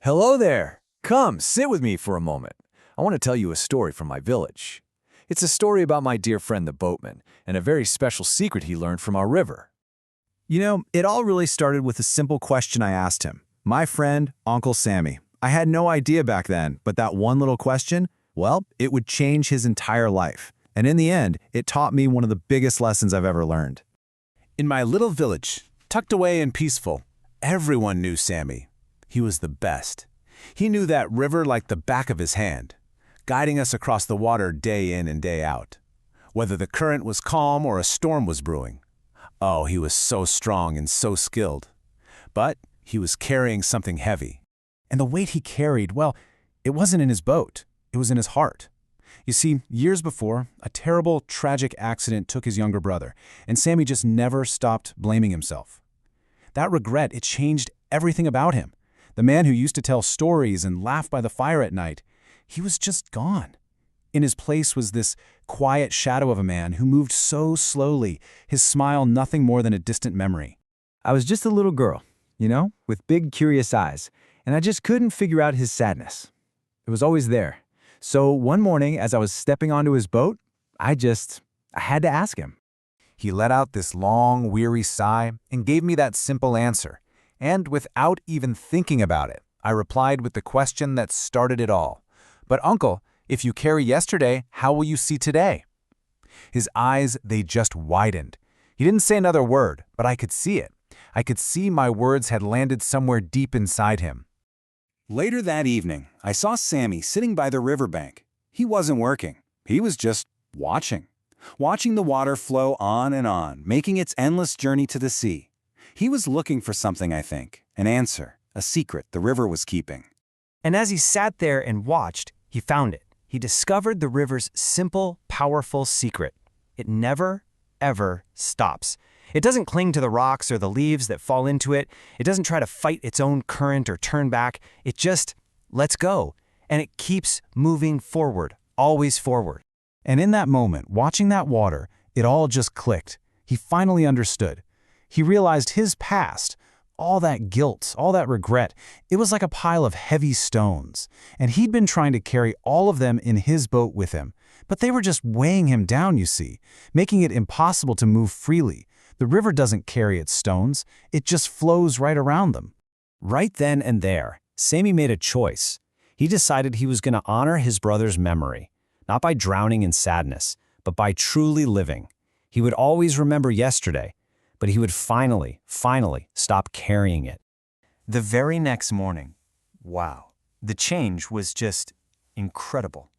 Hello there! Come, sit with me for a moment. I want to tell you a story from my village. It's a story about my dear friend the boatman and a very special secret he learned from our river. It all really started with a simple question I asked him. My friend, Uncle Sammy. I had no idea back then, but that one little question, well, it would change his entire life. And in the end, it taught me one of the biggest lessons I've ever learned. In my little village, tucked away and peaceful, everyone knew Sammy. He was the best. He knew that river like the back of his hand, guiding us across the water day in and day out. Whether the current was calm or a storm was brewing. Oh, he was so strong and so skilled. But he was carrying something heavy. And the weight he carried, well, it wasn't in his boat. It was in his heart. You see, years before, a terrible, tragic accident took his younger brother, and Sammy just never stopped blaming himself. That regret, it changed everything about him. The man who used to tell stories and laugh by the fire at night, he was just gone. In his place was this quiet shadow of a man who moved so slowly, his smile nothing more than a distant memory. I was just a little girl, with big, curious eyes, and I just couldn't figure out his sadness. It was always there. So one morning, as I was stepping onto his boat, I had to ask him. He let out this long, weary sigh and gave me that simple answer. And without even thinking about it, I replied with the question that started it all. But uncle, if you carry yesterday, how will you see today? His eyes, they just widened. He didn't say another word, but I could see it. I could see my words had landed somewhere deep inside him. Later that evening, I saw Sammy sitting by the riverbank. He wasn't working. He was just watching the water flow on and on, making its endless journey to the sea. He was looking for something, I think, an answer, a secret the river was keeping. And as he sat there and watched, he found it. He discovered the river's simple, powerful secret. It never, ever stops. It doesn't cling to the rocks or the leaves that fall into it. It doesn't try to fight its own current or turn back. It just lets go, and it keeps moving forward, always forward. And in that moment, watching that water, it all just clicked. He finally understood. He realized his past, all that guilt, all that regret, it was like a pile of heavy stones. And he'd been trying to carry all of them in his boat with him. But they were just weighing him down, you see, making it impossible to move freely. The river doesn't carry its stones, it just flows right around them. Right then and there, Sammy made a choice. He decided he was going to honor his brother's memory, not by drowning in sadness, but by truly living. He would always remember yesterday, but he would finally stop carrying it. The very next morning, wow, the change was just incredible.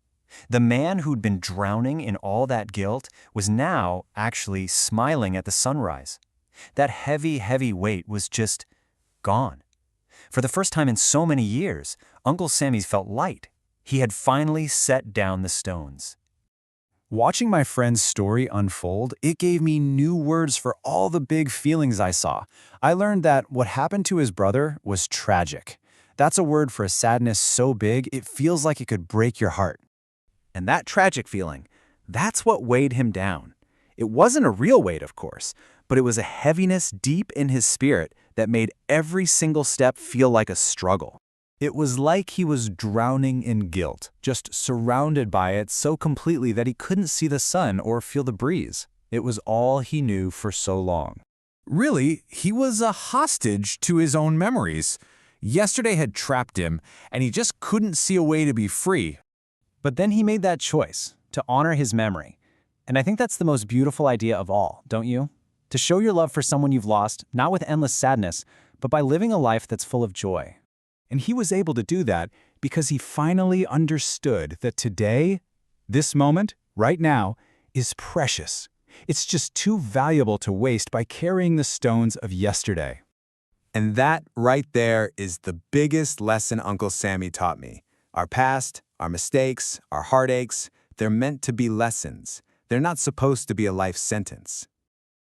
The man who'd been drowning in all that guilt was now actually smiling at the sunrise. That heavy, heavy weight was just gone. For the first time in so many years, Uncle Sammy felt light. He had finally set down the stones. Watching my friend's story unfold, it gave me new words for all the big feelings I saw. I learned that what happened to his brother was tragic. That's a word for a sadness so big it feels like it could break your heart. And that tragic feeling, that's what weighed him down. It wasn't a real weight, of course, but it was a heaviness deep in his spirit that made every single step feel like a struggle. It was like he was drowning in guilt, just surrounded by it so completely that he couldn't see the sun or feel the breeze. It was all he knew for so long. Really, he was a hostage to his own memories. Yesterday had trapped him, and he just couldn't see a way to be free. But then he made that choice, to honor his memory. And I think that's the most beautiful idea of all, don't you? To show your love for someone you've lost, not with endless sadness, but by living a life that's full of joy. And he was able to do that because he finally understood that today, this moment, right now, is precious. It's just too valuable to waste by carrying the stones of yesterday. And that right there is the biggest lesson Uncle Sammy taught me. Our past, our mistakes, our heartaches, they're meant to be lessons. They're not supposed to be a life sentence.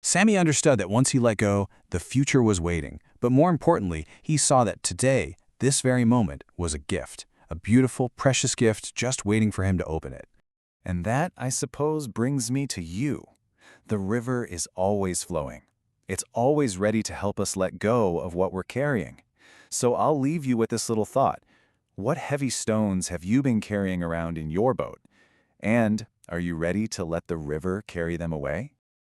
Sammy understood that once he let go, the future was waiting. But more importantly, he saw that today, this very moment, was a gift. A beautiful, precious gift just waiting for him to open it. And that, I suppose, brings me to you. The river is always flowing. It's always ready to help us let go of what we're carrying. So I'll leave you with this little thought. What heavy stones have you been carrying around in your boat? And are you ready to let the river carry them away?